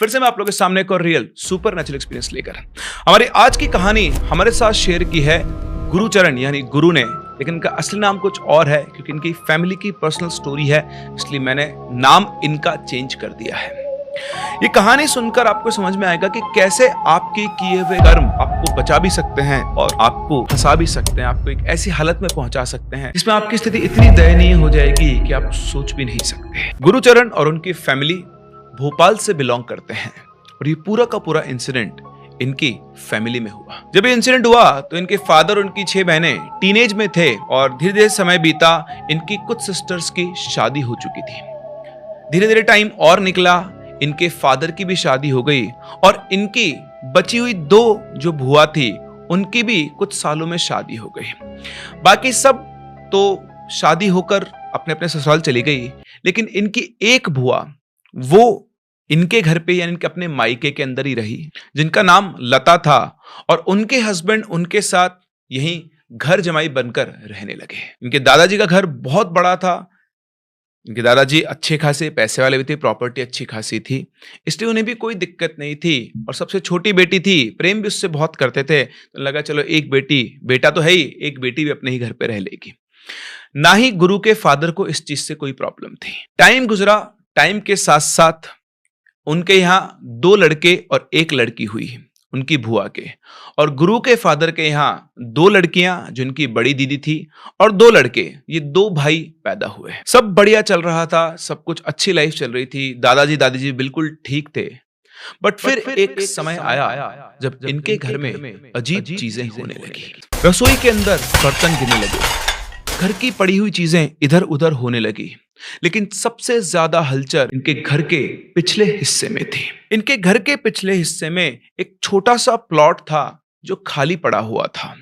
फिर से मैं आप लोगों के सामने एक और रियल सुपर नेचुरल एक्सपीरियंस लेकर हमारी आज की कहानी हमारे साथ शेयर की है गुरुचरण यानी गुरु ने। लेकिन इनका असली नाम कुछ और है, क्योंकि इनकी फैमिली की पर्सनल स्टोरी है, इसलिए मैंने नाम इनका चेंज कर दिया है। ये कहानी सुनकर आपको समझ में आएगा कि कैसे आपके किए हुए कर्म आपको बचा भी सकते हैं और आपको फंसा भी सकते हैं, आपको एक ऐसी हालत में पहुंचा सकते हैं जिसमें आपकी स्थिति इतनी दयनीय हो जाएगी कि आप सोच भी नहीं सकते। गुरुचरण और उनकी फैमिली भोपाल से बिलोंग करते हैं और ये पूरा का पूरा इंसिडेंट इनकी फैमिली में हुआ। जब ये इंसिडेंट हुआ तो इनके फादर और उनकी 6 बहनें टीनेज में थे और धीरे धीरे समय बीता, इनकी कुछ सिस्टर्स की शादी हो चुकी थी। धीरे धीरे टाइम और निकला, इनके फादर की भी शादी हो गई और इनकी बची हुई 2 जो बुआ थी उनकी भी कुछ सालों में शादी हो गई। बाकी सब तो शादी होकर अपने अपने ससुराल चली गई, लेकिन इनकी एक बुआ वो इनके घर पे यानी इनके अपने मायके के अंदर ही रही, जिनका नाम लता था और उनके हस्बैंड उनके साथ यहीं घर जमाई बनकर रहने लगे। इनके दादाजी का घर बहुत बड़ा था। इनके दादाजी अच्छे खासे पैसे वाले भी थे, प्रॉपर्टी अच्छी खासी थी, इसलिए उन्हें भी कोई दिक्कत नहीं थी। और सबसे छोटी बेटी थी, प्रेम भी उससे बहुत करते थे, तो लगा चलो एक बेटा तो है ही, एक बेटी भी अपने ही घर पे रह लेगी। ना ही गुरु के फादर को इस चीज से कोई प्रॉब्लम थी। टाइम गुजरा, टाइम के साथ साथ उनके यहाँ 2 लड़के और 1 लड़की हुई उनकी बुआ के, और गुरु के फादर के यहाँ 2 लड़कियां जिनकी बड़ी दीदी थी और 2 लड़के, ये 2 भाई पैदा हुए। सब बढ़िया चल रहा था, सब कुछ अच्छी लाइफ चल रही थी, दादाजी दादी बिल्कुल ठीक थे। बट फिर एक समय आया जब इनके घर में अजीब चीजें होने लगी। रसोई के अंदर बर्तन गिरने लगे, घर की पड़ी हुई चीजें इधर उधर होने लगी, लेकिन सबसे ज्यादा हलचल इनके घर के पिछले हिस्से में थी। इनके घर के पिछले हिस्से में एक छोटा सा प्लॉट था जो खाली पड़ा हुआ था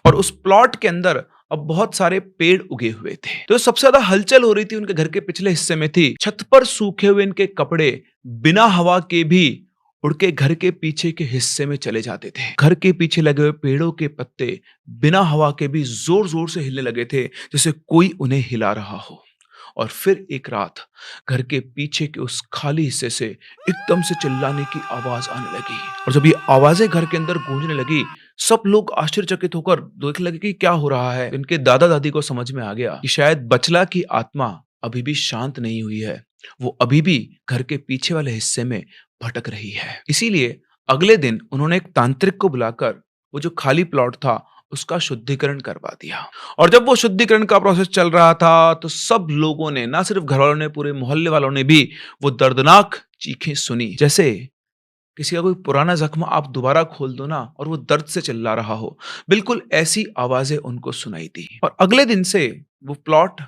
और उस प्लॉट के अंदर अब बहुत सारे पेड़ उगे हुए थे। तो सबसे ज्यादा हलचल हो रही थी उनके घर के पिछले हिस्से में थी। छत पर सूखे हुए इनके कपड़े बिना हवा के भी उड़ के घर के पीछे के हिस्से में चले जाते थे। घर के पीछे लगे हुए पेड़ों के पत्ते बिना हवा के भी जोर जोर से हिलने लगे थे, जैसे कोई उन्हें हिला रहा हो। और फिर एक रात घर के पीछे के उस खाली हिस्से से एकदम से चिल्लाने की आवाज आने लगी, और जब ये आवाजें घर के अंदर गूंजने लगी, सब लोग आश्चर्यचकित होकर देखने लगे कि क्या हो रहा है। इनके दादा दादी को समझ में आ गया कि शायद बचला की आत्मा अभी भी शांत नहीं हुई है, वो अभी भी घर के पीछे वाले हिस्से में भटक रही है। इसीलिए अगले दिन उन्होंने एक तांत्रिक को बुलाकर वो जो खाली प्लॉट था उसका शुद्धिकरण करवा दिया। और जब वो शुद्धिकरण का प्रोसेस चल रहा था तो सब लोगों ने, ना सिर्फ घर वालों ने, पूरे मोहल्ले वालों ने भी वो दर्दनाक चीखें सुनी, जैसे किसी का कोई पुराना जख्म आप दोबारा खोल दो ना और वो दर्द से चिल्ला रहा हो। बिल्कुल ऐसी आवाजें उनको सुनाई दी। और अगले दिन से वो प्लॉट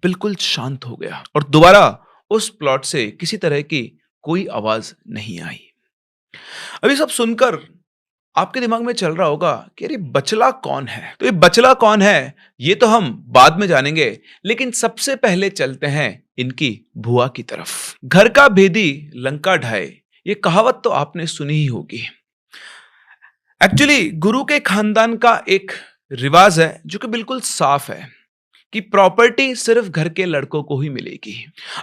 बिल्कुल शांत हो गया और दोबारा उस प्लॉट से किसी तरह की कोई आवाज नहीं आई। अभी सब सुनकर आपके दिमाग में चल रहा होगा कि अरे बचला कौन है। तो ये बचला कौन है ये तो हम बाद में जानेंगे, लेकिन सबसे पहले चलते हैं इनकी बुआ की तरफ। घर का भेदी लंका ढाए, ये कहावत तो आपने सुनी ही होगी। एक्चुअली गुरु के खानदान का एक रिवाज है जो कि बिल्कुल साफ है कि प्रॉपर्टी सिर्फ घर के लड़कों को ही मिलेगी।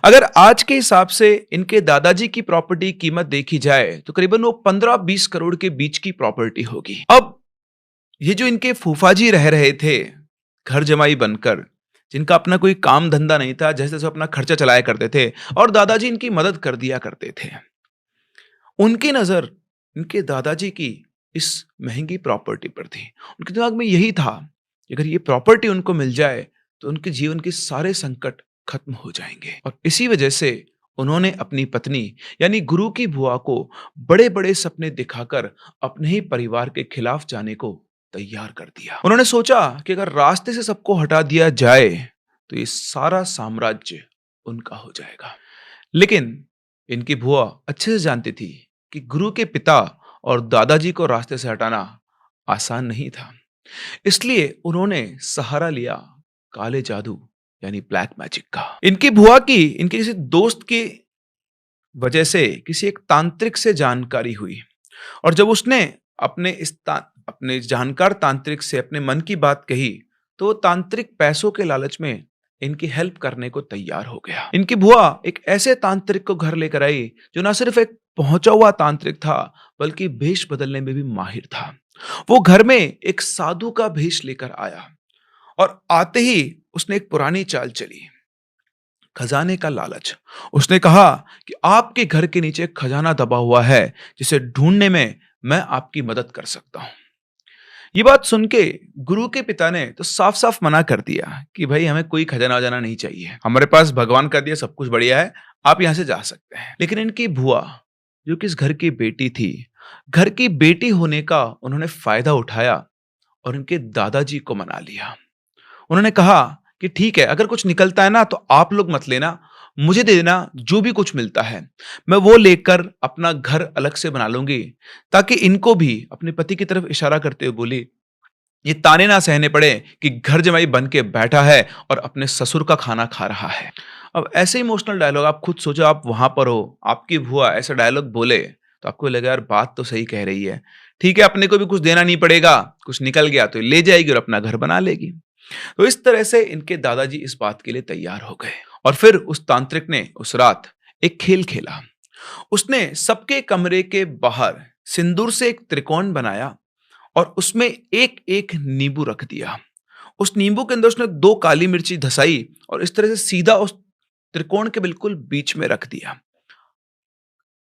अगर आज के हिसाब से इनके दादाजी की प्रॉपर्टी कीमत देखी जाए तो करीबन वो 15-20 करोड़ के बीच की प्रॉपर्टी होगी। अब ये जो इनके फूफाजी रह रहे थे घर जमाई बनकर, जिनका अपना कोई काम धंधा नहीं था, जैसे जैसे अपना खर्चा चलाया करते थे और दादाजी इनकी मदद कर दिया करते थे, उनकी नजर इनके दादाजी की इस महंगी प्रॉपर्टी पर थी। उनके दिमाग में यही था कि अगर ये प्रॉपर्टी उनको मिल जाए तो उनके जीवन के सारे संकट खत्म हो जाएंगे। और इसी वजह से उन्होंने अपनी पत्नी यानी गुरु की बुआ को बड़े बड़े सपने दिखाकर अपने ही परिवार के खिलाफ जाने को तैयार कर दिया। उन्होंने सोचा कि अगर रास्ते से सबको हटा दिया जाए तो ये सारा साम्राज्य उनका हो जाएगा। लेकिन इनकी बुआ अच्छे से जानती थी कि गुरु के पिता और दादाजी को रास्ते से हटाना आसान नहीं था, इसलिए उन्होंने सहारा लिया काले जादू यानी ब्लैक मैजिक का। इनकी बुआ की इनके किसी दोस्त की वजह से किसी एक तांत्रिक से जानकारी हुई, और जब उसने अपने जानकार तांत्रिक से अपने मन की बात कही तो वो तांत्रिक पैसों के लालच में इनकी हेल्प करने को तैयार हो गया। इनकी बुआ एक ऐसे तांत्रिक को घर लेकर आई जो ना सिर्फ एक पहुंचा हुआ तांत्रिक था बल्कि भेष बदलने में भी माहिर था। वो घर में एक साधु का भेष लेकर आया और आते ही उसने एक पुरानी चाल चली, खजाने का लालच। उसने कहा कि आपके घर के नीचे एक खजाना दबा हुआ है जिसे ढूंढने में मैं आपकी मदद कर सकता हूं। ये बात सुन के गुरु के पिता ने तो साफ साफ मना कर दिया कि भाई हमें कोई खजाना वजाना नहीं चाहिए, हमारे पास भगवान का दिया सब कुछ बढ़िया है, आप यहां से जा सकते हैं। लेकिन इनकी बुआ जो कि इस घर की बेटी थी, घर की बेटी होने का उन्होंने फायदा उठाया और इनके दादाजी को मना लिया। उन्होंने कहा कि ठीक है, अगर कुछ निकलता है ना तो आप लोग मत लेना, मुझे दे देना जो भी कुछ मिलता है, मैं वो लेकर अपना घर अलग से बना लूंगी, ताकि इनको भी अपने पति की तरफ इशारा करते हुए बोली, ये ताने ना सहने पड़े कि घर जमाई बन के बैठा है और अपने ससुर का खाना खा रहा है। अब ऐसे इमोशनल डायलॉग आप खुद सोचो, आप वहां पर हो, आपकी बुआ ऐसा डायलॉग बोले तो आपको लगा यार बात तो सही कह रही है, ठीक है अपने को भी कुछ देना नहीं पड़ेगा, कुछ निकल गया तो ले जाएगी और अपना घर बना लेगी। तो इस तरह से इनके दादाजी इस बात के लिए तैयार हो गए और फिर उस तांत्रिक ने उस रात एक खेल खेला। उसने सबके कमरे के बाहर सिंदूर से एक त्रिकोण बनाया और उसमें एक एक नींबू रख दिया। उस नींबू के अंदर उसने 2 काली मिर्ची धसाई और इस तरह से सीधा उस त्रिकोण के बिल्कुल बीच में रख दिया,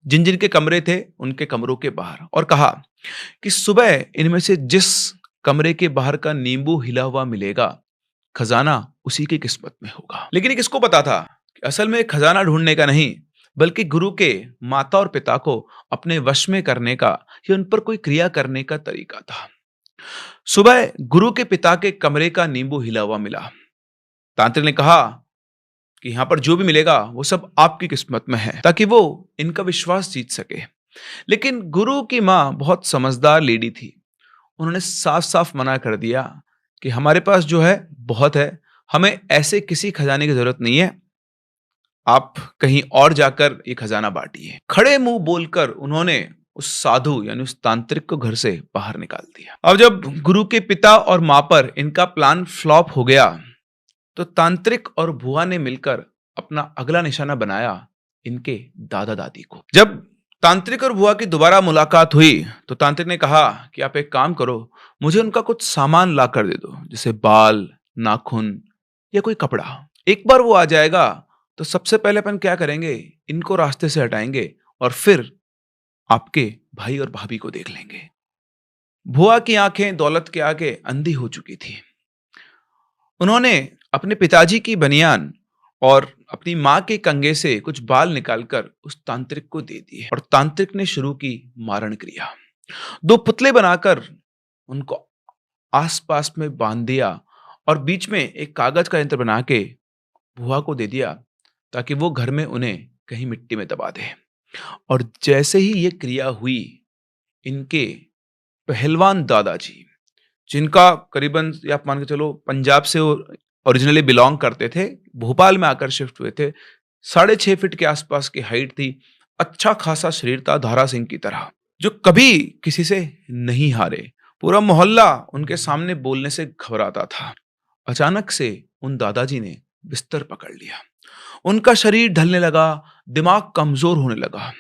जिन जिन के कमरे थे उनके कमरों के बाहर, और कहा कि सुबह इनमें से जिस कमरे के बाहर का नींबू हिला हुआ मिलेगा, खजाना उसी की किस्मत में होगा। लेकिन ये किसको पता था कि असल में खजाना ढूंढने का नहीं, बल्कि गुरु के माता और पिता को अपने वश में करने का या उन पर कोई क्रिया करने का तरीका था। सुबह गुरु के पिता के कमरे का नींबू हिला हुआ मिला। तांत्रिक ने कहा कि यहां पर जो भी मिलेगा वो सब आपकी किस्मत में है, ताकि वो इनका विश्वास जीत सके। लेकिन गुरु की मां बहुत समझदार लेडी थी। उन्होंने साफ साफ मना कर दिया कि हमारे पास जो है बहुत है, हमें ऐसे किसी खजाने की जरूरत नहीं है, आप कहीं और जाकर ये खजाना बांटिए। खड़े मुंह बोलकर उन्होंने उस साधु यानी उस तांत्रिक को घर से बाहर निकाल दिया। अब जब गुरु के पिता और मां पर इनका प्लान फ्लॉप हो गया तो तांत्रिक और बुआ ने मिलकर अपना अगला निशाना बनाया इनके दादा दादी को। जब तांत्रिक और बुआ की दोबारा मुलाकात हुई तो तांत्रिक ने कहा कि आप एक काम करो, मुझे उनका कुछ सामान ला कर दे दो, जैसे बाल, नाखून या कोई कपड़ा। एक बार वो आ जाएगा तो सबसे पहले अपन क्या करेंगे, इनको रास्ते से हटाएंगे और फिर आपके भाई और भाभी को देख लेंगे। बुआ की आंखें दौलत के आगे अंधी हो चुकी थी। उन्होंने अपने पिताजी की बनियान और अपनी मां के कंगे से कुछ बाल निकालकर उस तांत्रिक को दे दिए और तांत्रिक ने शुरू की मारण क्रिया। 2 पुतले बनाकर उनको आसपास में बांध दिया और बीच में एक कागज का यंत्र बना के बुआ को दे दिया, ताकि वो घर में उन्हें कहीं मिट्टी में दबा दे। और जैसे ही ये क्रिया हुई, इनके पहलवान दादाजी, जिनका करीबन या आप मान के चलो पंजाब से ओरिजिनली बिलोंग करते थे, भोपाल में आकर शिफ्ट हुए थे, 6.5 फीट के आसपास की हाइट थी, अच्छा खासा शरीर था धारा सिंह की तरह, जो कभी किसी से नहीं हारे। पूरा मोहल्ला उनके सामने बोलने से घबराता था। अचानक से उन दादाजी ने बिस्तर पकड़ लिया। उनका शरीर ढलने लगा, दिमाग कमजोर होने लगा।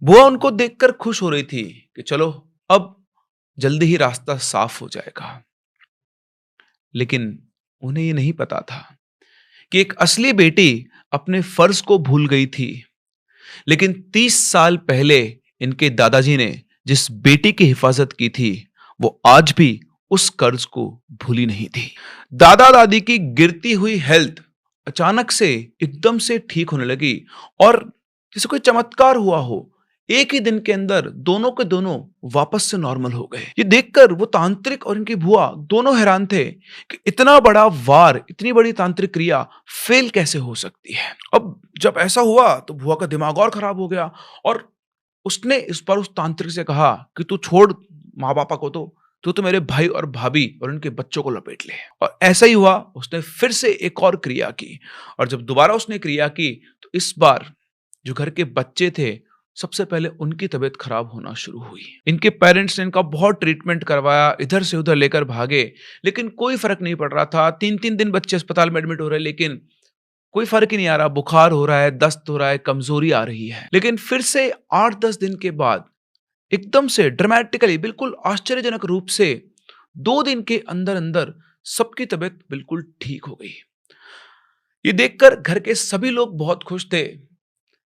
बुआ उनको देखकर खुश हो रही थी कि चलो अब जल्दी ही रास्ता साफ हो जाएगा। लेकिन उन्हें ये नहीं पता था कि एक असली बेटी अपने फर्ज को भूल गई थी। लेकिन 30 साल पहले इनके दादाजी ने जिस बेटी की हिफाजत की थी, वो आज भी उस कर्ज को भूली नहीं थी। दादा दादी की गिरती हुई हेल्थ अचानक से एकदम से ठीक होने लगी और जैसे कोई चमत्कार हुआ हो, एक ही दिन के अंदर दोनों के दोनों वापस से नॉर्मल हो गए। ये देखकर वो तांत्रिक और इनकी बुआ दोनों हैरान थे कि इतना बड़ा वार, इतनी बड़ी तांत्रिक क्रिया फेल कैसे हो सकती है। अब जब ऐसा हुआ तो बुआ का दिमाग और खराब हो गया और उसने इस बार उस तांत्रिक से कहा कि तू छोड़ माँ बापा को, तो मेरे भाई और भाभी और उनके बच्चों को लपेट ले। और ऐसा ही हुआ, उसने फिर से एक और क्रिया की और जब दोबारा उसने क्रिया की तो इस बार जो घर के बच्चे थे सबसे पहले उनकी तबीयत खराब होना शुरू हुई। इनके पेरेंट्स ने इनका बहुत ट्रीटमेंट करवाया, इधर से उधर लेकर भागे, लेकिन कोई फर्क नहीं पड़ रहा था। 3-3 दिन बच्चे अस्पताल में एडमिट हो रहे हैं, लेकिन कोई फर्क ही नहीं आ रहा। बुखार हो रहा है, दस्त हो रहा है, कमजोरी आ रही है। लेकिन फिर से 8-10 दिन के बाद एकदम से ड्रामेटिकली, बिल्कुल आश्चर्यजनक रूप से 2 दिन के अंदर अंदर सबकी तबीयत बिल्कुल ठीक हो गई। ये देखकर घर के सभी लोग बहुत खुश थे,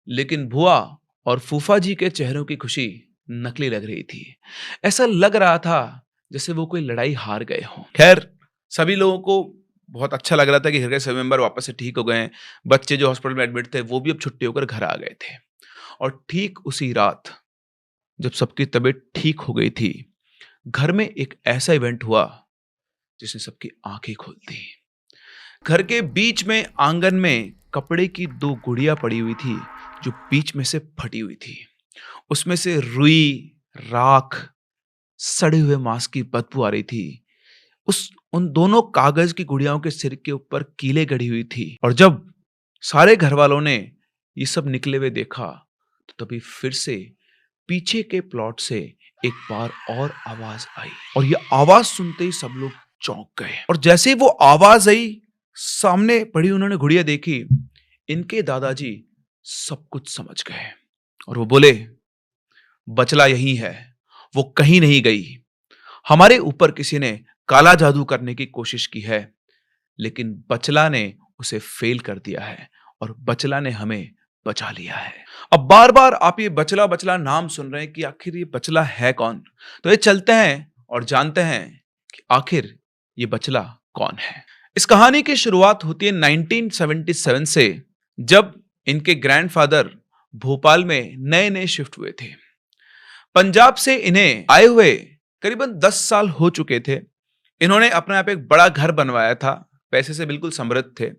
लेकिन बुआ और फूफा जी के चेहरों की खुशी नकली लग रही थी। ऐसा लग रहा था जैसे वो कोई लड़ाई हार गए हों। खैर, सभी लोगों को बहुत अच्छा लग रहा था कि घर के सभी मेंबर वापस से ठीक हो गए हैं। बच्चे जो हॉस्पिटल में एडमिट थे वो भी अब छुट्टी होकर घर आ गए थे। और ठीक उसी रात जब सबकी तबीयत ठीक हो गई थी, घर में एक ऐसा इवेंट हुआ जिसने सबकी आंखें खोल दी। घर के बीच में आंगन में कपड़े की 2 गुड़िया पड़ी हुई थी जो बीच में से फटी हुई थी। उसमें से रुई, राख, सड़े हुए मांस की बदबू आ रही थी। उन दोनों कागज की गुड़ियाओं के सिर के ऊपर कीलें गड़ी हुई थी। और जब सारे घर वालों ने ये सब निकले हुए देखा तो तभी फिर से पीछे के प्लॉट से एक बार और आवाज आई। और ये आवाज सुनते ही सब लोग चौंक गए। और जैसे ही वो आवाज आई, सामने पड़ी उन्होंने गुड़िया देखी। इनके दादाजी सब कुछ समझ गए और वो बोले, बचला यही है, वो कहीं नहीं गई। हमारे ऊपर किसी ने काला जादू करने की कोशिश की है, लेकिन बचला ने उसे फेल कर दिया है और बचला ने हमें बचा लिया है। अब बार बार आप ये बचला बचला नाम सुन रहे हैं कि आखिर ये बचला है कौन। तो ये चलते हैं और जानते हैं कि आखिर ये बचला कौन है। इस कहानी की शुरुआत होती है 1977 से, जब इनके ग्रैंडफादर भोपाल में नए नए शिफ्ट हुए थे। पंजाब से इन्हें आए हुए करीबन 10 साल हो चुके थे। इन्होंने अपने आप एक बड़ा घर बनवाया था, पैसे से बिल्कुल समृद्ध थे।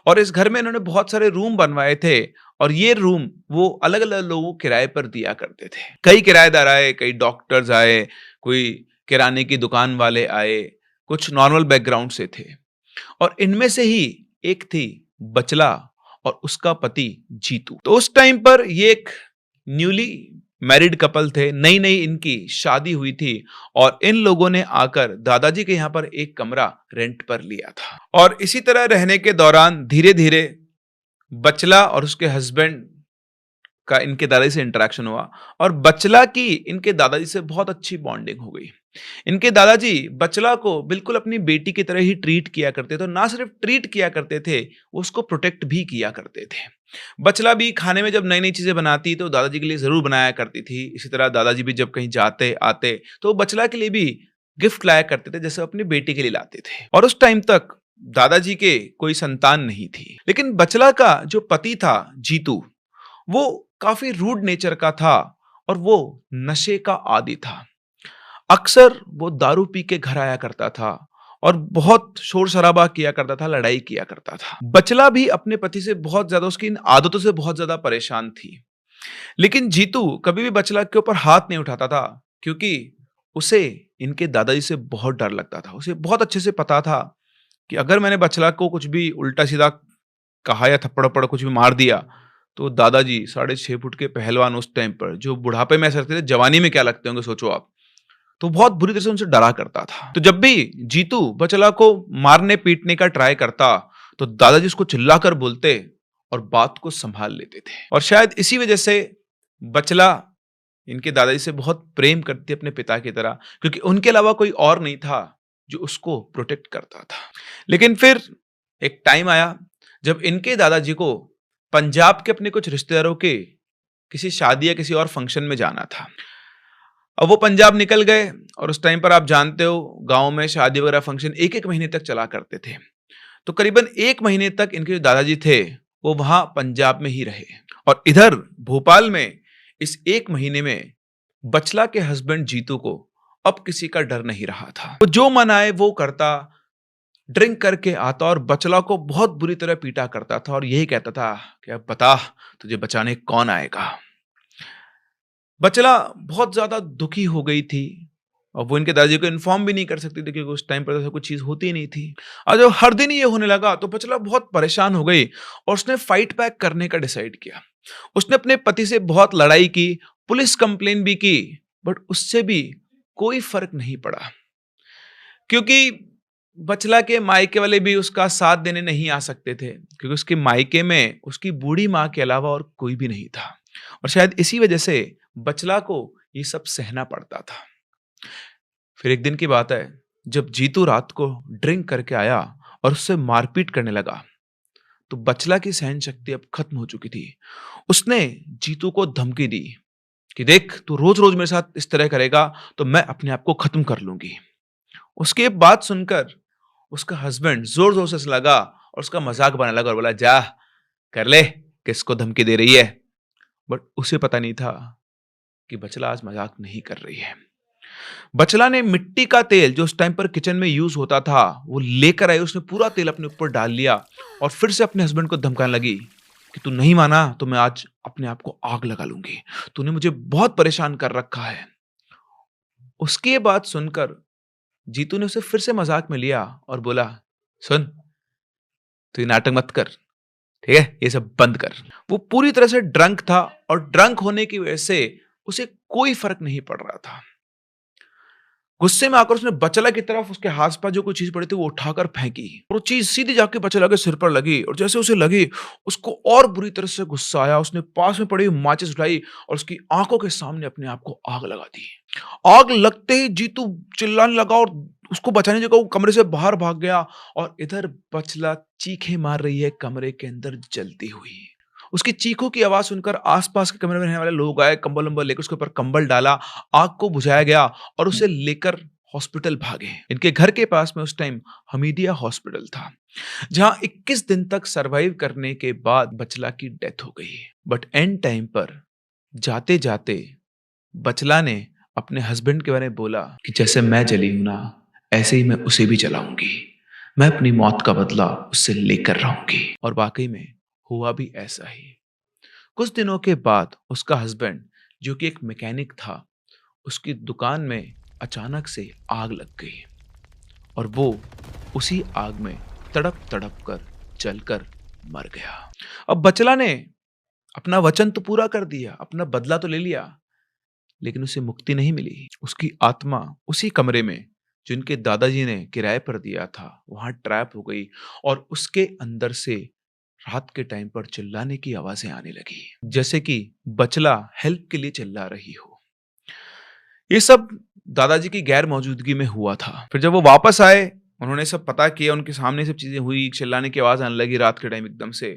और इस घर में इन्होंने बहुत सारे रूम बनवाए थे और ये रूम वो अलग अलग लोगों को किराए पर दिया करते थे। कई किराएदार आए, कई डॉक्टर्स आए, कोई किराने की दुकान वाले आए, कुछ नॉर्मल बैकग्राउंड से थे। और इनमें से ही एक थी बचला और उसका पति जीतू। तो उस टाइम पर ये एक न्यूली मैरिड कपल थे, नई नई इनकी शादी हुई थी और इन लोगों ने आकर दादाजी के यहाँ पर एक कमरा रेंट पर लिया था। और इसी तरह रहने के दौरान धीरे धीरे बचला और उसके हस्बैंड का इनके दादाजी से इंटरेक्शन हुआ और बचला की इनके दादाजी से बहुत अच्छी बॉन्डिंग हो गई। इनके दादाजी बचला को बिल्कुल अपनी बेटी की तरह ही ट्रीट किया करते थे। ना सिर्फ ट्रीट किया करते थे, उसको प्रोटेक्ट भी किया करते थे। बचला भी खाने में जब नई नई चीजें बनाती तो दादाजी के लिए जरूर बनाया करती थी। इसी तरह दादाजी भी जब कहीं जाते आते तो बचला के लिए भी गिफ्ट लाया करते थे, जैसे अपनी बेटी के लिए लाते थे। और उस टाइम तक दादाजी के कोई संतान नहीं थी। लेकिन बचला का जो पति था जीतू, वो काफी रूड नेचर का था और वो नशे का आदी था। अक्सर वो दारू पी के घर आया करता था और बहुत शोर शराबा किया करता था, लड़ाई किया करता था। बचला भी अपने पति से बहुत ज्यादा, उसकी इन आदतों से बहुत ज्यादा परेशान थी। लेकिन जीतू कभी भी बचला के ऊपर हाथ नहीं उठाता था, क्योंकि उसे इनके दादाजी से बहुत डर लगता था। उसे बहुत अच्छे से पता था कि अगर मैंने बचला को कुछ भी उल्टा सीधा कहा या थप्पड़ वप्पड़ कुछ भी मार दिया तो दादाजी 6.5 फुट के पहलवान उस टाइम पर, जो बुढ़ापे में ऐसे लगते थे, जवानी में क्या लगते होंगे सोचो आप, तो बहुत बुरी तरह से उनसे डरा करता था। तो जब भी जीतू बचला को मारने पीटने का ट्राई करता तो दादाजी उसको चिल्लाकर बोलते और बात को संभाल लेते थे। और शायद इसी वजह से बचला इनके दादाजी से बहुत प्रेम करती अपने पिता की तरह, क्योंकि उनके अलावा कोई और नहीं था जो उसको प्रोटेक्ट करता था। लेकिन फिर एक टाइम आया जब इनके दादाजी को पंजाब के अपने कुछ रिश्तेदारों के किसी शादी या किसी और फंक्शन में जाना था। अब वो पंजाब निकल गए और उस टाइम पर आप जानते हो गांव में शादी वगैरह फंक्शन 1-1 महीने तक चला करते थे। तो करीबन 1 महीने तक इनके जो दादाजी थे वो वहां पंजाब में ही रहे। और इधर भोपाल में इस 1 महीने में बचला के हस्बैंड जीतू को अब किसी का डर नहीं रहा था। वो जो मन आए वो करता, ड्रिंक करके आता और बचला को बहुत बुरी तरह पीटा करता था और यही कहता था कि अब बता तुझे बचाने कौन आएगा। बचला बहुत ज्यादा दुखी हो गई थी और वो इनके दादाजी को इन्फॉर्म भी नहीं कर सकती थी क्योंकि उस टाइम पर ऐसा कुछ चीज़ होती ही नहीं थी। और जब हर दिन ये होने लगा तो बचला बहुत परेशान हो गई और उसने फाइट बैक करने का डिसाइड किया। उसने अपने पति से बहुत लड़ाई की, पुलिस कंप्लेन भी की, बट उससे भी कोई फ़र्क नहीं पड़ा क्योंकि बचला के मायके वाले भी उसका साथ देने नहीं आ सकते थे क्योंकि उसके मायके में उसकी बूढ़ी माँ के अलावा और कोई भी नहीं था और शायद इसी वजह से बचला को ये सब सहना पड़ता था। फिर एक दिन की बात है जब जीतू रात को ड्रिंक करके आया और उससे मारपीट करने लगा तो बचला की सहन शक्ति अब खत्म हो चुकी थी। उसने जीतू को धमकी दी कि देख तू रोज रोज मेरे साथ इस तरह करेगा तो मैं अपने आप को खत्म कर लूंगी। उसकी ये बात सुनकर उसका हस्बैंड जोर जोर से लगा और उसका मजाक बनाने लगा और बोला जा कर ले, किसको धमकी दे रही है। बट उसे पता नहीं था कि बचला आज मजाक नहीं कर रही है। बचला ने मिट्टी का तेल जो उस टाइम पर किचन में यूज होता था वो लेकर आई, उसने पूरा तेल अपने ऊपर डाल लिया और फिर से अपने हस्बैंड को धमकाने लगी कि तू नहीं माना तो मैं आज अपने आप को आग लगा लूंगी, तूने मुझे बहुत परेशान कर रखा है। उसकी ये बात सुनकर जीतू ने उसे फिर से मजाक में लिया और बोला सुन तू ये नाटक मत कर, ठीक है, ये सब बंद कर। वो पूरी तरह से ड्रंक था और ड्रंक होने की वजह से उसे कोई फर्क नहीं पड़ रहा था। गुस्से में आकर उसने बचला की तरफ उसके आसपास जो कोई चीज पड़ी थी वो उठाकर फेंकी और वो चीज सीधी जाके बचला के सिर पर लगी और जैसे उसे लगी उसको और बुरी तरह से गुस्सा आया। उसने पास में पड़ी हुई माचिस उठाई और उसकी आंखों के सामने अपने आप को आग लगा दी। आग लगते ही जीतू चिल्लाने लगा और उसको बचाने की जगह वो कमरे से बाहर भाग गया और इधर बचला चीखें मार रही है कमरे के अंदर जलती हुई। उसकी चीखों की आवाज सुनकर आसपास के कमरे में रहने वाले लोग आए, कंबल वंबल लेकर उसके ऊपर कंबल डाला, आग को बुझाया गया और उसे लेकर हॉस्पिटल भागे। इनके घर के पास में उस टाइम हमीदिया हॉस्पिटल था जहां 21 दिन तक सरवाइव करने के बाद बचला की डेथ हो गई। बट एंड टाइम पर जाते जाते बचला ने अपने हस्बैंड के बारे में बोला कि जैसे मैं जली हूं ना ऐसे ही मैं उसे भी जलाऊंगी, मैं अपनी मौत का बदला उससे लेकर रहूंगी। और वाकई में हुआ भी ऐसा ही। कुछ दिनों के बाद उसका हस्बैंड जो कि एक मैकेनिक था, उसकी दुकान में अचानक से आग लग गई और वो उसी आग में तड़प तड़प कर जलकर मर गया। अब बचला ने अपना वचन तो पूरा कर दिया, अपना बदला तो ले लिया, लेकिन उसे मुक्ति नहीं मिली। उसकी आत्मा उसी कमरे में जो इनके दादाजी ने किराए पर दिया था वहां ट्रैप हो गई और उसके अंदर से रात के टाइम पर चिल्लाने की आवाजें आने लगी जैसे कि बचला हेल्प के लिए चिल्ला रही हो। ये सब दादाजी की गैर मौजूदगी में हुआ था। फिर जब वो वापस आए उन्होंने सब पता किया, उनके सामने सब चीजें हुई, चिल्लाने की आवाज आने लगी रात के टाइम एकदम से।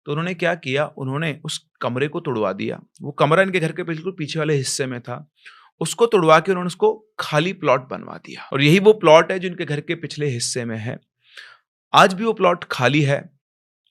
तो उन्होंने क्या किया, उन्होंने उस कमरे को तोड़वा दिया। वो कमरा इनके घर के बिल्कुल पीछे वाले हिस्से में था, उसको तोड़वा के उन्होंने उसको खाली प्लॉट बनवा दिया और यही वो प्लॉट है जो इनके घर के पिछले हिस्से में है। आज भी वो प्लॉट खाली है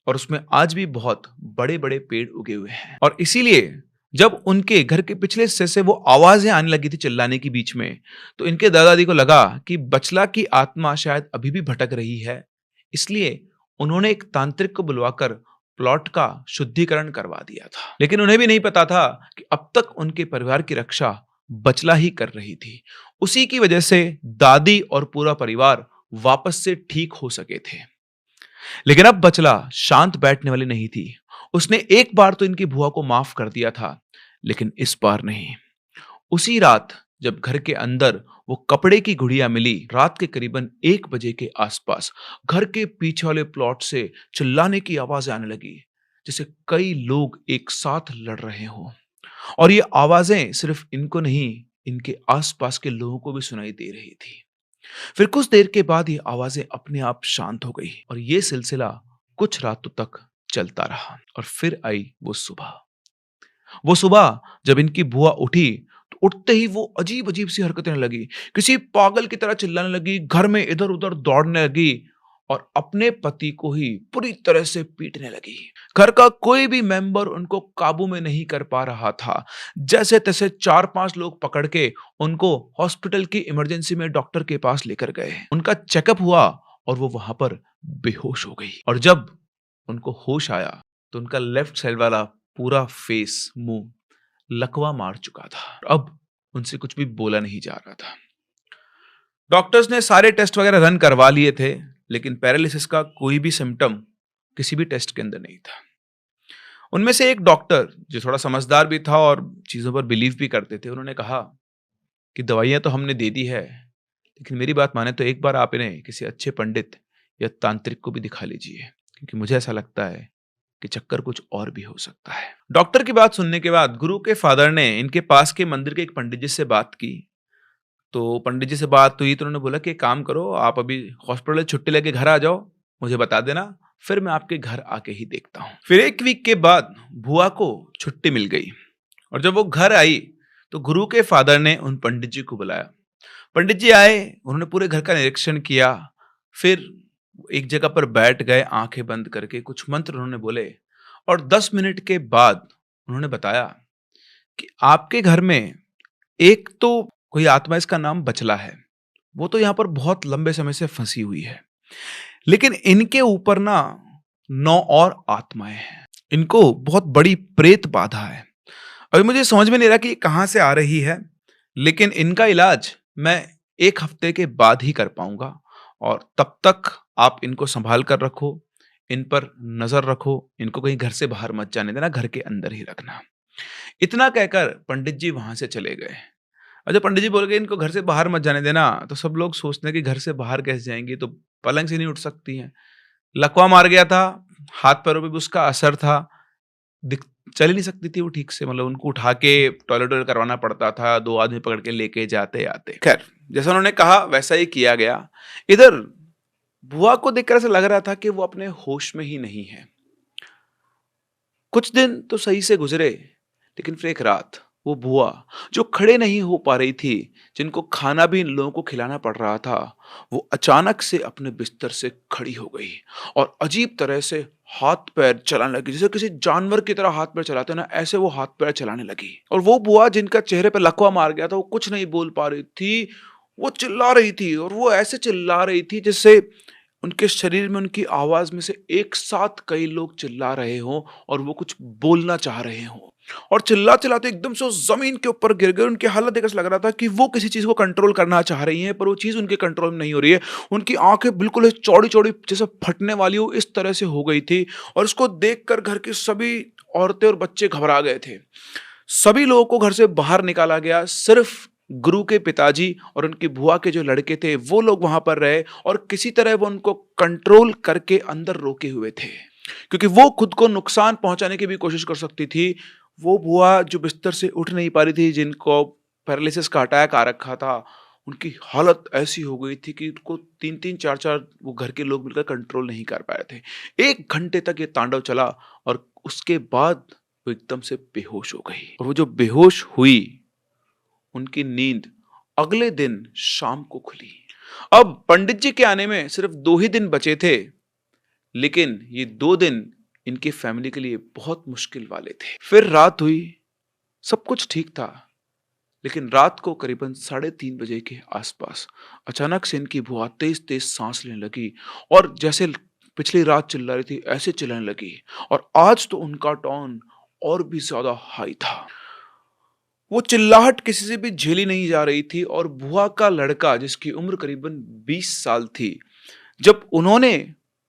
और उसमें आज भी बहुत बड़े बड़े पेड़ उगे हुए हैं। और इसीलिए जब उनके घर के पिछले हिस्से से वो आवाजें आने लगी थी चिल्लाने की बीच में, तो इनके दादाजी को लगा कि बचला की आत्मा शायद अभी भी भटक रही है। इसलिए उन्होंने एक तांत्रिक को बुलवाकर प्लॉट का शुद्धिकरण करवा दिया था। लेकिन उन्हें भी नहीं पता था कि अब तक उनके परिवार की रक्षा बचला ही कर रही थी। उसी की वजह से दादी और पूरा परिवार वापस से ठीक हो सके थे। लेकिन अब बचला शांत बैठने वाली नहीं थी। उसने एक बार तो इनकी बुआ को माफ कर दिया था, लेकिन इस बार नहीं। उसी रात जब घर के अंदर वो कपड़े की गुड़िया मिली, रात के करीबन 1 बजे के आसपास घर के पीछे वाले प्लॉट से चिल्लाने की आवाज आने लगी जैसे कई लोग एक साथ लड़ रहे हो। और ये आवाजें सिर्फ इनको नहीं, इनके आसपास के लोगों को भी सुनाई दे रही थी। फिर कुछ देर के बाद ये आवाजें अपने आप शांत हो गई और ये सिलसिला कुछ रातों तक चलता रहा। और फिर आई वो सुबह जब इनकी बुआ उठी तो उठते ही वो अजीब अजीब सी हरकतें लगी, किसी पागल की तरह चिल्लाने लगी, घर में इधर उधर दौड़ने लगी और अपने पति को ही पूरी तरह से पीटने लगी। घर का कोई भी मेंबर उनको काबू में नहीं कर पा रहा था। जैसे तैसे 4-5 लोग पकड़ के उनको हॉस्पिटल की इमरजेंसी में डॉक्टर के पास लेकर गए। उनका चेकअप हुआ और वो वहां पर बेहोश हो गई। और जब उनको होश आया तो उनका लेफ्ट साइड वाला पूरा फेस, मुंह लकवा मार चुका था। अब उनसे कुछ भी बोला नहीं जा रहा था। डॉक्टर्स ने सारे टेस्ट वगैरह रन करवा लिए थे, लेकिन पैरालिसिस का कोई भी सिम्टम किसी भी टेस्ट के अंदर नहीं था। उनमें से एक डॉक्टर जो थोड़ा समझदार भी था और चीज़ों पर बिलीव भी करते थे, उन्होंने कहा कि दवाइयाँ तो हमने दे दी है, लेकिन मेरी बात माने तो एक बार आप इन्हें किसी अच्छे पंडित या तांत्रिक को भी दिखा लीजिए, क्योंकि मुझे ऐसा लगता है कि चक्कर कुछ और भी हो सकता है। डॉक्टर की बात सुनने के बाद गुरु के फादर ने इनके पास के मंदिर के एक पंडित जी से बात की। तो पंडित जी से बात हुई तो उन्होंने बोला कि एक काम करो, आप अभी हॉस्पिटल से छुट्टी लेके घर आ जाओ, मुझे बता देना, फिर मैं आपके घर आके ही देखता हूँ। फिर 1 वीक के बाद बुआ को छुट्टी मिल गई और जब वो घर आई तो गुरु के फादर ने उन पंडित जी को बुलाया। पंडित जी आए, उन्होंने पूरे घर का निरीक्षण किया, फिर एक जगह पर बैठ गए, आंखें बंद करके कुछ मंत्र उन्होंने बोले और 10 मिनट के बाद उन्होंने बताया कि आपके घर में एक तो कोई आत्मा, इसका नाम बचला है, वो तो यहाँ पर बहुत लंबे समय से फंसी हुई है, लेकिन इनके ऊपर ना 9 और आत्माएं हैं। इनको बहुत बड़ी प्रेत बाधा है। अभी मुझे समझ में नहीं रहा कि ये कहाँ से आ रही है, लेकिन इनका इलाज मैं 1 हफ्ते के बाद ही कर पाऊंगा और तब तक आप इनको संभाल कर रखो, इन पर नजर रखो, इनको कहीं घर से बाहर मत जाने देना, घर के अंदर ही रखना। इतना कहकर पंडित जी वहां से चले गए। और जब पंडित जी बोल गए इनको घर से बाहर मत जाने देना, तो सब लोग सोचते हैं कि घर से बाहर कैसे जाएंगी, तो पलंग से नहीं उठ सकती हैं। लकवा मार गया था, हाथ पैरों पे भी उसका असर था, चल ही नहीं सकती थी वो ठीक से, मतलब उनको उठा के टॉयलेट करवाना पड़ता था, 2 आदमी पकड़ के लेके जाते आते। खैर, जैसा उन्होंने कहा वैसा ही किया गया। इधर बुआ को देखकर ऐसा लग रहा था कि वो अपने होश में ही नहीं है। कुछ दिन तो सही से गुजरे, लेकिन फिर एक रात वो बुआ जो खड़े नहीं हो पा रही थी, जिनको खाना भी इन लोगों को खिलाना पड़ रहा था, वो अचानक से अपने बिस्तर से खड़ी हो गई और अजीब तरह से हाथ पैर चलाने लगी, जैसे किसी जानवर की तरह हाथ पैर चलाते ना, ऐसे वो हाथ पैर चलाने लगी। और वो बुआ जिनका चेहरे पे लकवा मार गया था, वो कुछ नहीं बोल पा रही थी, वो चिल्ला रही थी और वो ऐसे चिल्ला रही थी जैसे उनके शरीर में, उनकी आवाज में से एक साथ कई लोग चिल्ला रहे हों और वो कुछ बोलना चाह रहे हों। और चिल्ला चिल्लाते एकदम से वो जमीन के ऊपर गिर गए। उनकी हालत देखकर लग रहा था कि वो किसी चीज को कंट्रोल करना चाह रही हैं, पर वो चीज उनके कंट्रोल में नहीं हो रही है। उनकी आंखें बिल्कुल चौड़ी चौड़ी जैसे फटने वाली हो, इस तरह से हो गई थी। और उसको देखकर घर की सभी औरतें और बच्चे घबरा गए थे। सभी लोगों को घर से बाहर निकाला गया, सिर्फ गुरु के पिताजी और उनकी बुआ के जो लड़के थे वो लोग वहां पर रहे और किसी तरह वो उनको कंट्रोल करके अंदर रोके हुए थे, क्योंकि वो खुद को नुकसान पहुंचाने की भी कोशिश कर सकती थी। वो बुआ जो बिस्तर से उठ नहीं पा रही थी, जिनको पैरालिसिस का अटैक आ रखा था, उनकी हालत ऐसी हो गई थी कि उनको 3-3 4-4 वो घर के लोग मिलकर कंट्रोल नहीं कर पाए थे। 1 घंटे तक ये तांडव चला और उसके बाद वो एकदम से बेहोश हो गई। और वो जो बेहोश हुई, उनकी नींद अगले दिन शाम को खुली। अब पंडित जी के आने में सिर्फ 2 ही दिन बचे थे, लेकिन ये 2 दिन इनकी फैमिली के लिए बहुत मुश्किल वाले थे। फिर रात हुई, सब कुछ ठीक था, लेकिन रात को करीबन 3:30 बजे के आसपास अचानक से इनकी बुआ तेज तेज सांस लेने लगी और जैसे पिछली रात चिल्ला रही थी ऐसे चिल्लाने लगी। और आज तो उनका टोन और भी ज्यादा हाई था। वो चिल्लाहट किसी से भी झेली नहीं जा रही थी। और बुआ का लड़का जिसकी उम्र करीबन 20 साल थी, जब उन्होंने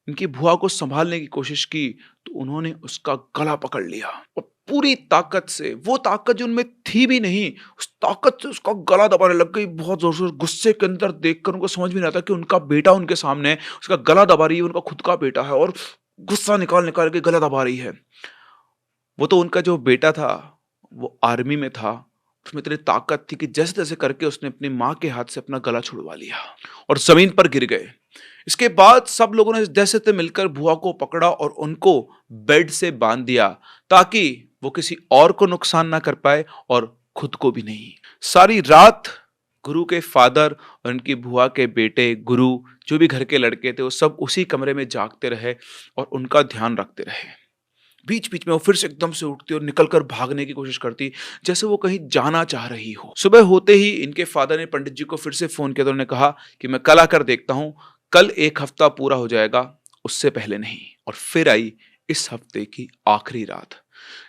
इनकी बुआ को संभालने की कोशिश की तो उन्होंने उसका गला पकड़ लिया और पूरी ताकत से, वो ताकत जो उनमें थी भी नहीं, उस ताकत से उसका गला दबाने लग गई बहुत जोर से। गुस्से के अंदर देखकर उनको समझ में नहीं आता कि उनका बेटा उनके सामने है, उसका गला दबा रही है, उनका खुद का बेटा है और गुस्सा निकाल निकाल के गला दबा रही है। वो तो उनका जो बेटा था वो आर्मी में था, उसमें इतनी ताकत थी कि जैसे तैसे करके उसने अपनी माँ के हाथ से अपना गला छुड़वा लिया और जमीन पर गिर गए। इसके बाद सब लोगों ने जैसे तैसे मिलकर बुआ को पकड़ा और उनको बेड से बांध दिया ताकि वो किसी और को नुकसान ना कर पाए और खुद को भी नहीं। सारी रात गुरु के फादर और उनकी बुआ के बेटे, गुरु जो भी घर के लड़के थे, वो सब उसी कमरे में जागते रहे और उनका ध्यान रखते रहे। बीच बीच में वो फिर से एकदम से उठती और निकलकर भागने की कोशिश करती, जैसे वो कहीं जाना चाह रही हो। सुबह होते ही इनके फादर ने पंडित जी को फिर से फोन किया तो उन्होंने कहा कि मैं कल आकर देखता हूं, कल 1 हफ्ता पूरा हो जाएगा, उससे पहले नहीं। और फिर आई इस हफ्ते की आखिरी रात,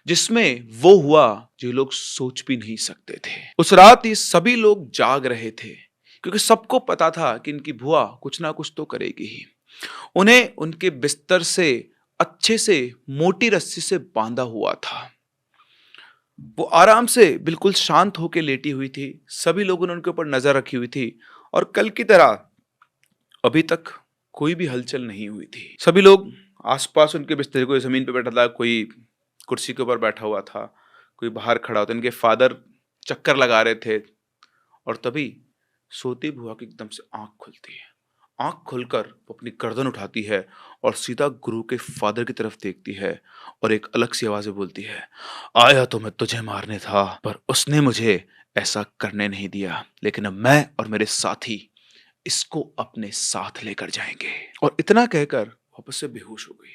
जिसमें वो हुआ जो लोग सोच भी नहीं सकते थे। उस रात ये सभी लोग जाग रहे थे क्योंकि सबको पता था कि इनकी बुआ कुछ ना कुछ तो करेगी ही। उन्हें उनके बिस्तर से अच्छे से मोटी रस्सी से बांधा हुआ था। वो आराम से बिल्कुल शांत होकर लेटी हुई थी। सभी लोगों ने उनके ऊपर नजर रखी हुई थी और कल की तरह अभी तक कोई भी हलचल नहीं हुई थी। सभी लोग आसपास उनके बिस्तर, कोई जमीन पे बैठा था, कोई कुर्सी के ऊपर बैठा हुआ था, कोई बाहर खड़ा होता। इनके फादर चक्कर लगा रहे थे और तभी सोती बुआ की एकदम से आंख खुलती है। आंख खुलकर वो अपनी गर्दन उठाती है और सीधा गुरु के फादर की तरफ देखती है और एक अलग सी आवाज में बोलती है, आया तो मैं तुझे मारने था, पर उसने मुझे ऐसा करने नहीं दिया, लेकिन अब मैं और मेरे साथी इसको अपने साथ लेकर जाएंगे। और इतना कहकर वापस से बेहोश हो गई।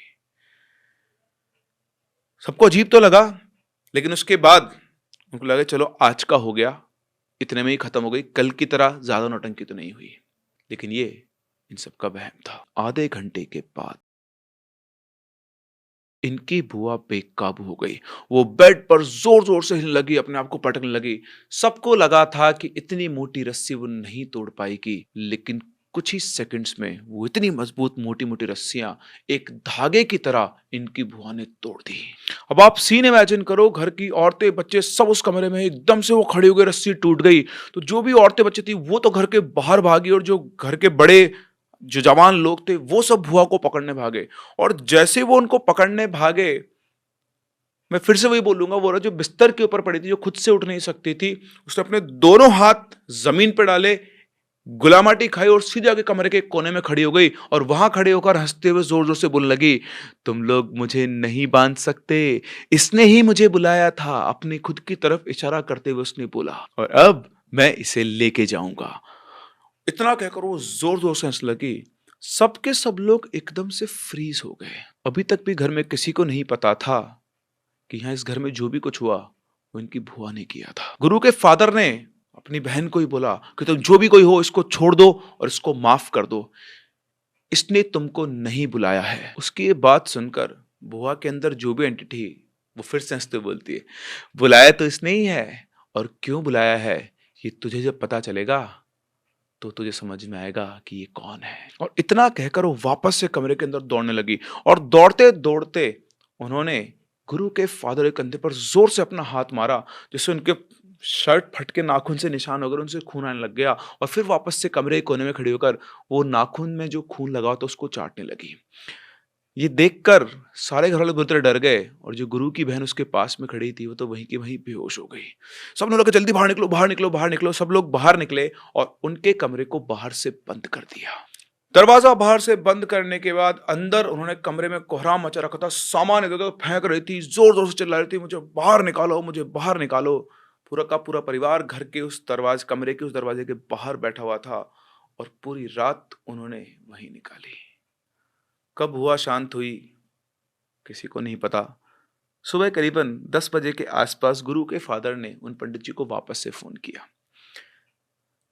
सबको अजीब तो लगा, लेकिन उसके बाद उनको लगा चलो आज का हो गया, इतने में ही खत्म हो गई, कल की तरह ज्यादा नौटंकी तो नहीं हुई। लेकिन ये इन सबका वहम था। आधे घंटे के बाद इनकी बुआ बेकाबू हो गई। वो बेड पर जोर जोर से हिलने लगी, अपने आप को पटकने लगी। सबको लगा था कि इतनी मोटी रस्सी वो नहीं तोड़ पाएगी, लेकिन कुछ ही सेकंड्स में वो इतनी मजबूत मोटी मोटी रस्सियां एक धागे की तरह इनकी बुआ ने तोड़ दी। अब आप सीन इमेजिन करो, घर की औरतें बच्चे सब उस कमरे में, एकदम से वो खड़ी हो गई, रस्सी टूट गई। तो जो भी औरतें बच्चे थी वो तो घर के बाहर भागी और जो घर के बड़े जो जवान लोग थे वो सब बुआ को पकड़ने भागे। और जैसे वो उनको पकड़ने भागे, मैं फिर से वही बोलूंगा, वो जो बिस्तर के ऊपर पड़ी थी, जो खुद से उठ नहीं सकती थी, उसने अपने दोनों हाथ जमीन पर डाले, गुलामाटी खाई और सीधे आके कमरे के कोने में खड़ी हो गई और वहां खड़े होकर हंसते हुए जोर जोर से बोलने लगी, तुम लोग मुझे नहीं बांध सकते, इसने ही मुझे बुलाया था। अपनी खुद की तरफ इशारा करते हुए उसने बोला, और अब मैं इसे लेके जाऊंगा। इतना कहकर वो जोर जोर से हंसने लगी। सबके सब लोग एकदम से फ्रीज हो गए। अभी तक भी घर में किसी को नहीं पता था कि यहाँ इस घर में जो भी कुछ हुआ वो इनकी बुआ ने किया था। गुरु के फादर ने अपनी बहन को ही बोला कि तुम जो भी कोई हो इसको छोड़ दो और इसको माफ कर दो, इसने तुमको नहीं बुलाया है। उसकी ये बात सुनकर बुआ के अंदर जो भी एंटिटी, वो फिर से हंसते बोलती है, बुलाया तो इसने ही है, और क्यों बुलाया है ये तुझे जब पता चलेगा तो तुझे समझ में आएगा कि ये कौन है। और इतना कहकर वो वापस से कमरे के अंदर दौड़ने लगी और दौड़ते दौड़ते उन्होंने गुरु के फादर के कंधे पर जोर से अपना हाथ मारा, जिससे उनके शर्ट फट के नाखून से निशान हो गए, उनसे खून आने लग गया। और फिर वापस से कमरे के कोने में खड़ी होकर वो नाखून में जो खून लगा था उसको चाटने लगी। ये देखकर सारे घर वाले बुरी तरह डर गए और जो गुरु की बहन उसके पास में खड़ी थी वो तो वहीं की वहीं बेहोश हो गई। सबने लोग जल्दी बाहर निकलो, बाहर निकलो, बाहर निकलो। सब लोग बाहर निकले और उनके कमरे को बाहर से बंद कर दिया। दरवाजा बाहर से बंद करने के बाद अंदर उन्होंने कमरे में कोहराम मचा रखा था, सामान इधर उधर फेंक रही थी, जोर जोर से चिल्ला रही थी, मुझे बाहर निकालो, मुझे बाहर निकालो। पूरा का पूरा परिवार घर के उस दरवाजे, कमरे के उस दरवाजे के बाहर बैठा हुआ था और पूरी रात उन्होंने वहीं निकाली। कब हुआ शांत हुई किसी को नहीं पता। सुबह करीबन 10 बजे के आसपास गुरु के फादर ने उन पंडित जी को वापस से फोन किया।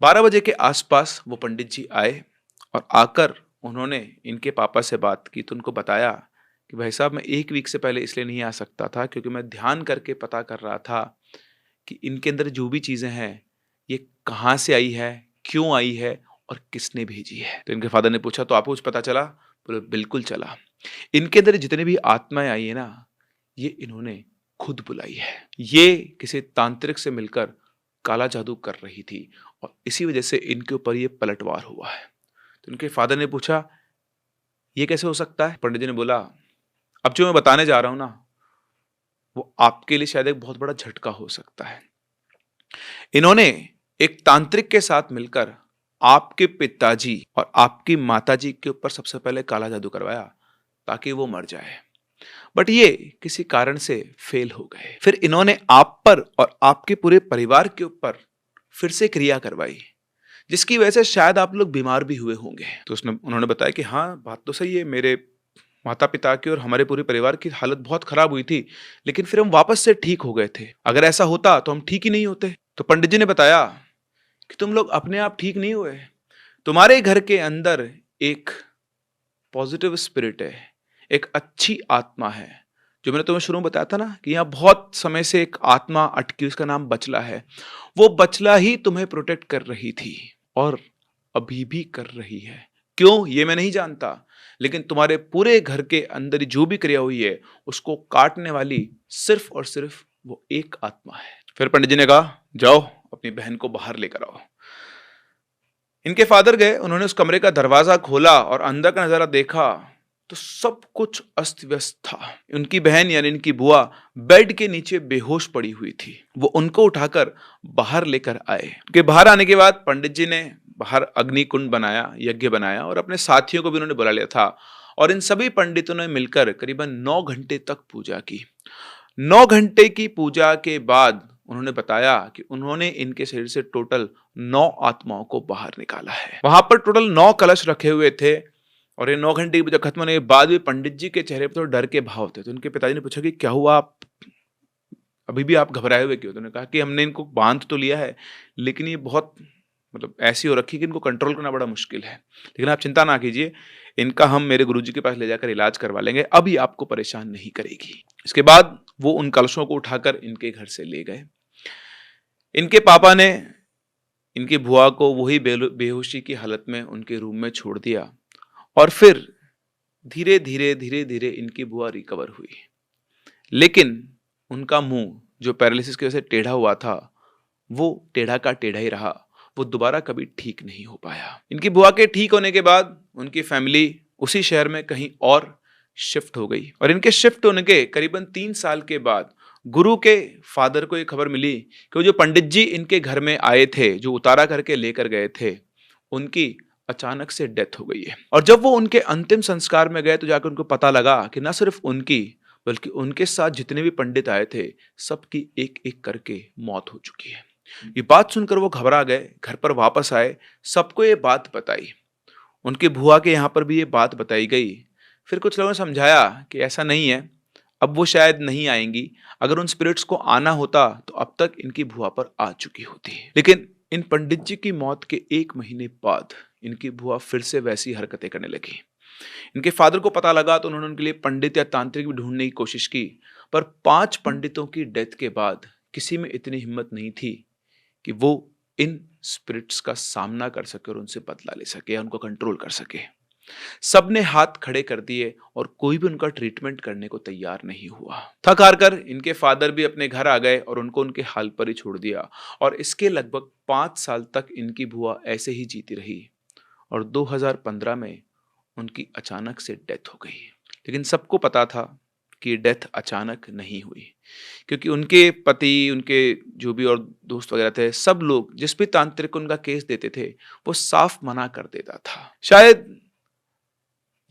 12 बजे के आसपास वो पंडित जी आए और आकर उन्होंने इनके पापा से बात की, तो उनको बताया कि भाई साहब, मैं 1 वीक से पहले इसलिए नहीं आ सकता था क्योंकि मैं ध्यान करके पता कर रहा था कि इनके अंदर जो भी चीजें हैं ये कहाँ से आई है, क्यों आई है और किसने भेजी है। तो इनके फादर ने पूछा, तो आपको कुछ पता चला? बोले बिल्कुल चला। इनके अंदर जितने भी आत्माएं आई है ना, ये इन्होंने खुद बुलाई है। ये किसी तांत्रिक से मिलकर काला जादू कर रही थी और इसी वजह से इनके ऊपर ये पलटवार हुआ है। तो इनके फादर ने पूछा, ये कैसे हो सकता है? पंडित जी ने बोला, अब जो मैं बताने जा रहा हूं ना, वो आपके लिए शायद एक बहुत बड़ा झटका हो सकता है। इन्होंने एक तांत्रिक के साथ मिलकर आपके पिताजी और आपकी माताजी के ऊपर सबसे पहले काला जादू करवाया ताकि वो मर जाए, बट ये किसी कारण से फेल हो गए। फिर इन्होंने आप पर और आपके पूरे परिवार के ऊपर फिर से क्रिया करवाई, जिसकी वजह से शायद आप लोग बीमार भी हुए होंगे। तो उन्होंने बताया कि हाँ, बात तो सही है, मेरे माता पिता की और हमारे पूरे परिवार की हालत बहुत खराब हुई थी, लेकिन फिर हम वापस से ठीक हो गए थे। अगर ऐसा होता तो हम ठीक ही नहीं होते। तो पंडित जी ने बताया कि तुम लोग अपने आप ठीक नहीं हुए, तुम्हारे घर के अंदर एक पॉजिटिव स्पिरिट है, एक अच्छी आत्मा है। जो मैंने तुम्हें शुरू में बताया था ना कि यहाँ बहुत समय से एक आत्मा अटकी, उसका नाम बचला है। वो बचला ही तुम्हें प्रोटेक्ट कर रही थी और अभी भी कर रही है। क्यों, ये मैं नहीं जानता, लेकिन तुम्हारे पूरे घर के अंदर जो भी क्रिया हुई है उसको काटने वाली सिर्फ और सिर्फ वो एक आत्मा है। फिर पंडित जी ने कहा, जाओ अपनी बहन को बाहर लेकर आओ। इनके फादर गए, उन्होंने उस कमरे का दरवाजा खोला और अंदर का नजारा देखा तो सब कुछ अस्त व्यस्त था। उनकी बहन यानी इनकी बुआ बेड के नीचे बेहोश पड़ी हुई थी। वो उनको उठाकर बाहर लेकर आए। उनके बाहर आने के बाद पंडित जी ने बाहर अग्नि कुंड बनाया, यज्ञ बनाया और अपने साथियों को भी उन्होंने बुला लिया था। और इन सभी पंडितों ने मिलकर करीबन 9 घंटे तक पूजा की। 9 घंटे की पूजा के बाद उन्होंने बताया कि उन्होंने इनके शरीर से टोटल 9 आत्माओं को बाहर निकाला है। वहां पर टोटल 9 कलश रखे हुए थे और ये 9 घंटे की पूजा खत्म होने के बाद भी पंडित जी के चेहरे पर थोड़े डर के भाव थे। तो उनके पिताजी ने पूछा कि क्या हुआ, आप अभी भी आप घबराए हुए क्यों? तो उन्होंने कहा कि हमने इनको बांध तो लिया है, लेकिन ये बहुत ऐसी हो रखी है कि इनको कंट्रोल करना बड़ा मुश्किल है। लेकिन आप चिंता ना कीजिए, इनका हम मेरे गुरुजी के पास ले जाकर इलाज करवा लेंगे, अभी आपको परेशान नहीं करेगी। इसके बाद वो उन कलशों को उठाकर इनके घर से ले गए। इनके पापा ने इनकी बुआ को वही बेहोशी की हालत में उनके रूम में छोड़ दिया और फिर धीरे धीरे इनकी बुआ रिकवर हुई। लेकिन उनका मुंह जो पैरालिसिस की वजह से टेढ़ा हुआ था, वो टेढ़ा का टेढ़ा ही रहा। वो दोबारा कभी ठीक नहीं हो पाया। इनकी बुआ के ठीक होने के बाद उनकी फैमिली उसी शहर में कहीं और शिफ्ट हो गई और इनके शिफ्ट होने के करीबन 3 साल के बाद गुरु के फादर को ये खबर मिली कि वो जो पंडित जी इनके घर में आए थे, जो उतारा करके लेकर गए थे, उनकी अचानक से डेथ हो गई है। और जब वो उनके अंतिम संस्कार में गए तो जाकर उनको पता लगा कि न सिर्फ उनकी बल्कि उनके साथ जितने भी पंडित आए थे सबकी एक एक करके मौत हो चुकी है। ये बात सुनकर वो घबरा गए, घर पर वापस आए, सबको ये बात बताई। उनकी बुआ के यहाँ पर भी ये बात बताई गई। फिर कुछ लोगों ने समझाया कि ऐसा नहीं है, अब वो शायद नहीं आएंगी। अगर उन स्पिरिट्स को आना होता तो अब तक इनकी बुआ पर आ चुकी होती। लेकिन इन पंडित जी की मौत के 1 महीने बाद इनकी बुआ फिर से वैसी हरकतें करने लगी। इनके फादर को पता लगा तो उन्होंने उनके लिए पंडित या तांत्रिक भी ढूंढने की कोशिश की, पर 5 पंडितों की डेथ के बाद किसी में इतनी हिम्मत नहीं थी कि वो इन स्पिरिट्स का सामना कर सके और उनसे बदला ले सके या उनको कंट्रोल कर सके। सबने हाथ खड़े कर दिए और कोई भी उनका ट्रीटमेंट करने को तैयार नहीं हुआ। थक हार कर इनके फादर भी अपने घर आ गए और उनको उनके हाल पर ही छोड़ दिया। और इसके लगभग 5 साल तक इनकी बुआ ऐसे ही जीती रही और 2015 में उनकी अचानक से डेथ हो गई। लेकिन सबको पता था कि डेथ अचानक नहीं हुई, क्योंकि उनके पति, उनके जो भी और दोस्त वगैरह थे, सब लोग जिस भी तांत्रिक को उनका केस देते थे वो साफ मना कर देता था। शायद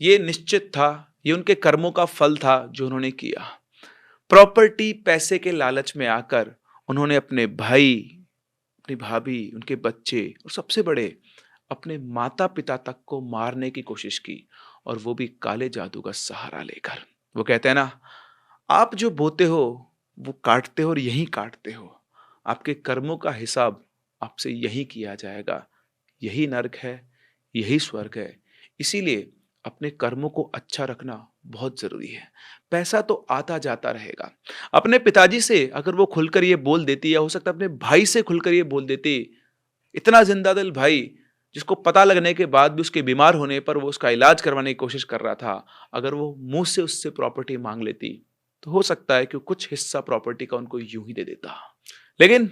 ये निश्चित था, ये उनके कर्मों का फल था जो उन्होंने किया। प्रॉपर्टी, पैसे के लालच में आकर उन्होंने अपने भाई, अपनी भाभी, उनके बच्चे और सबसे बड़े अपने माता पिता तक को मारने की कोशिश की, और वो भी काले जादू का सहारा लेकर। वो कहते हैं ना, आप जो बोते हो वो काटते हो और यहीं काटते हो। आपके कर्मों का हिसाब आपसे यही किया जाएगा। यही नरक है, यही स्वर्ग है। इसीलिए अपने कर्मों को अच्छा रखना बहुत जरूरी है। पैसा तो आता जाता रहेगा। अपने पिताजी से अगर वो खुलकर ये बोल देती, या हो सकता है अपने भाई से खुलकर ये बोल देती, इतना जिंदा दिल भाई जिसको पता लगने के बाद भी उसके बीमार होने पर वो उसका इलाज करवाने की कोशिश कर रहा था, अगर वो मुंह से उससे प्रॉपर्टी मांग लेती तो हो सकता है कि कुछ हिस्सा प्रॉपर्टी का उनको यूं ही दे देता। लेकिन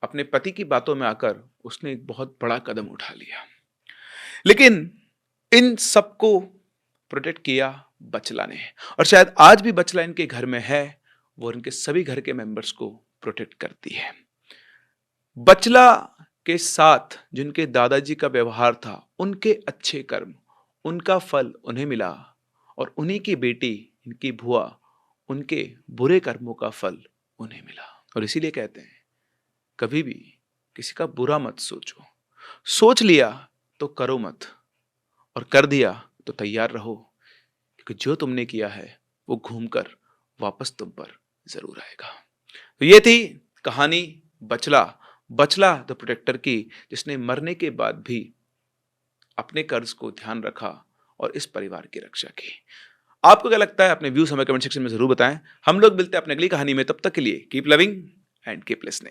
अपने पति की बातों में आकर उसने एक बहुत बड़ा कदम उठा लिया। लेकिन इन सबको प्रोटेक्ट किया बचला ने, और शायद आज भी बचला इनके घर में है, वो इनके सभी घर के मेंबर्स को प्रोटेक्ट करती है। बचला के साथ जिनके दादाजी का व्यवहार था, उनके अच्छे कर्म, उनका फल उन्हें मिला, और उन्हीं की बेटी इनकी बुआ, उनके बुरे कर्मों का फल उन्हें मिला। और इसीलिए कहते हैं, कभी भी किसी का बुरा मत सोचो। सोच लिया तो करो मत, और कर दिया तो तैयार रहो, क्योंकि जो तुमने किया है वो घूमकर वापस तुम पर जरूर आएगा। तो ये थी कहानी बचला द प्रोटेक्टर की, जिसने मरने के बाद भी अपने कर्ज को ध्यान रखा और इस परिवार की रक्षा की। आपको क्या लगता है? अपने व्यूज हमें कमेंट सेक्शन में जरूर बताएं। हम लोग मिलते हैं अपने अगली कहानी में। तब तक के लिए keep loving and keep listening.